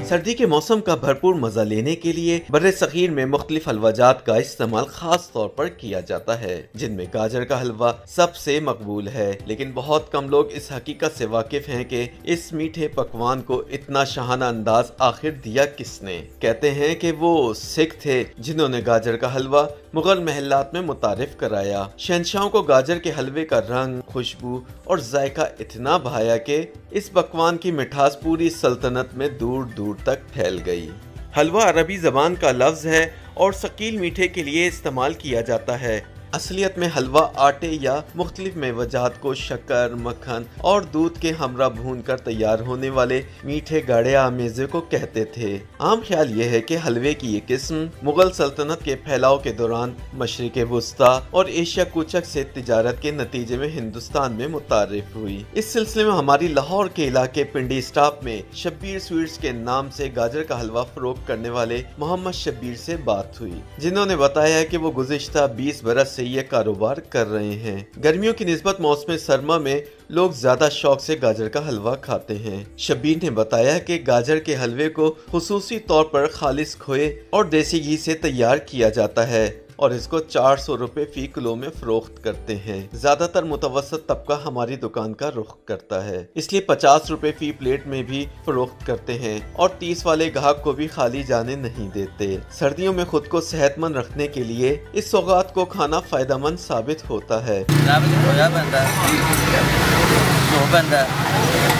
सर्दी के मौसम का भरपूर मजा लेने के लिए बर्रे सगीर में मुख्तलिफ हलवाजात का इस्तेमाल खास तौर पर किया जाता है, जिनमें गाजर का हलवा सबसे मकबूल है। लेकिन बहुत कम लोग इस हकीकत से वाकिफ हैं कि इस मीठे पकवान को इतना शाहाना अंदाज आखिर दिया किसने। कहते हैं कि वो सिख थे जिन्होंने गाजर का हलवा मुगल महलात में मुतारिफ कराया। शहंशाहों को गाजर के हलवे का रंग, खुशबू और जायका इतना भाया कि इस पकवान की मिठास पूरी सल्तनत में दूर दूर तक फैल गई। हलवा अरबी जबान का लफ्ज है और सकील मीठे के लिए इस्तेमाल किया जाता है। असलियत में हलवा आटे या मुख्तलिफ मेवजात को शक्कर, मक्खन और दूध के हमरा भून कर तैयार होने वाले मीठे गाढ़े आमेजे को कहते थे। आम ख्याल ये है कि हलवे की ये किस्म मुगल सल्तनत के फैलाव के दौरान मशरिक़ वुस्ता और एशिया कूचक से तिजारत के नतीजे में हिंदुस्तान में मुतारिफ हुई। इस सिलसिले में हमारी लाहौर के इलाके पिंडी स्टाफ में शब्बीर स्वीट्स के नाम से गाजर का हलवा फरोख्त करने वाले मोहम्मद शब्बीर से बात हुई, जिन्होंने बताया कि वो गुज़िश्ता 20 बरस से ये कारोबार कर रहे हैं। गर्मियों की निस्बत मौसम सरमा में लोग ज्यादा शौक से गाजर का हलवा खाते हैं। शब्बीर ने बताया कि गाजर के हलवे को खुसूसी तौर पर खालिस खोए और देसी घी से तैयार किया जाता है और इसको 400 रुपए फी किलो में फरोख्त करते हैं। ज्यादातर मुतवसत तबका हमारी दुकान का रुख करता है, इसलिए 50 रुपए फी प्लेट में भी फरोख्त करते हैं और 30 वाले ग्राहक को भी खाली जाने नहीं देते। सर्दियों में खुद को सेहतमंद रखने के लिए इस सौगात को खाना फायदेमंद साबित होता है।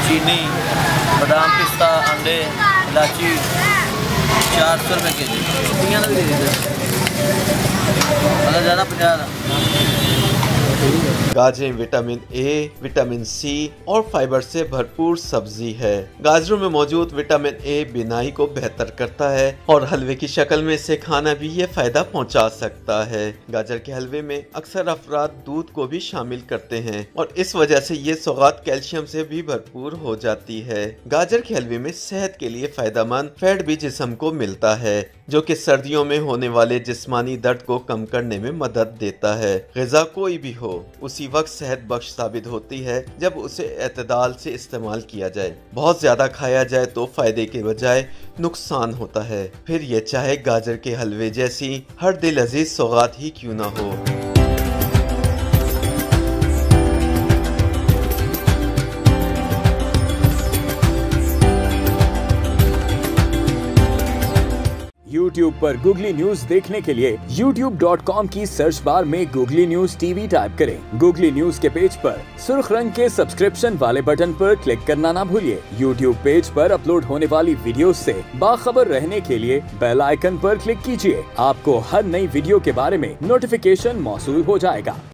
चीनी, बादाम, पिस्ता, अंडे, इलायची 400 रुपए के जी। गाजरें विटामिन ए, विटामिन सी और फाइबर से भरपूर सब्जी है। गाजरों में मौजूद विटामिन ए बीनाई को बेहतर करता है और हलवे की शक्ल में इसे खाना भी ये फायदा पहुंचा सकता है। गाजर के हलवे में अक्सर अफराद दूध को भी शामिल करते हैं और इस वजह से ये सौगात कैल्शियम से भी भरपूर हो जाती है। गाजर के हलवे में सेहत के लिए फायदेमंद फैट भी जिस्म को मिलता है, जो कि सर्दियों में होने वाले जिस्मानी दर्द को कम करने में मदद देता है। ग़िज़ा कोई भी हो उसी वक्त सेहत बख्श साबित होती है जब उसे एतदाल से इस्तेमाल किया जाए। बहुत ज्यादा खाया जाए तो फायदे के बजाय नुकसान होता है, फिर ये चाहे गाजर के हलवे जैसी हर दिल अजीज सौगात ही क्यों ना हो। YouTube पर गूगली न्यूज देखने के लिए youtube.com की सर्च बार में गूगली न्यूज टीवी टाइप करें। गूगली न्यूज के पेज पर सुर्ख रंग के सब्सक्रिप्शन वाले बटन पर क्लिक करना ना भूलिए। YouTube पेज पर अपलोड होने वाली वीडियोस से बाखबर रहने के लिए बेल आइकन पर क्लिक कीजिए। आपको हर नई वीडियो के बारे में नोटिफिकेशन मौसूल हो जाएगा।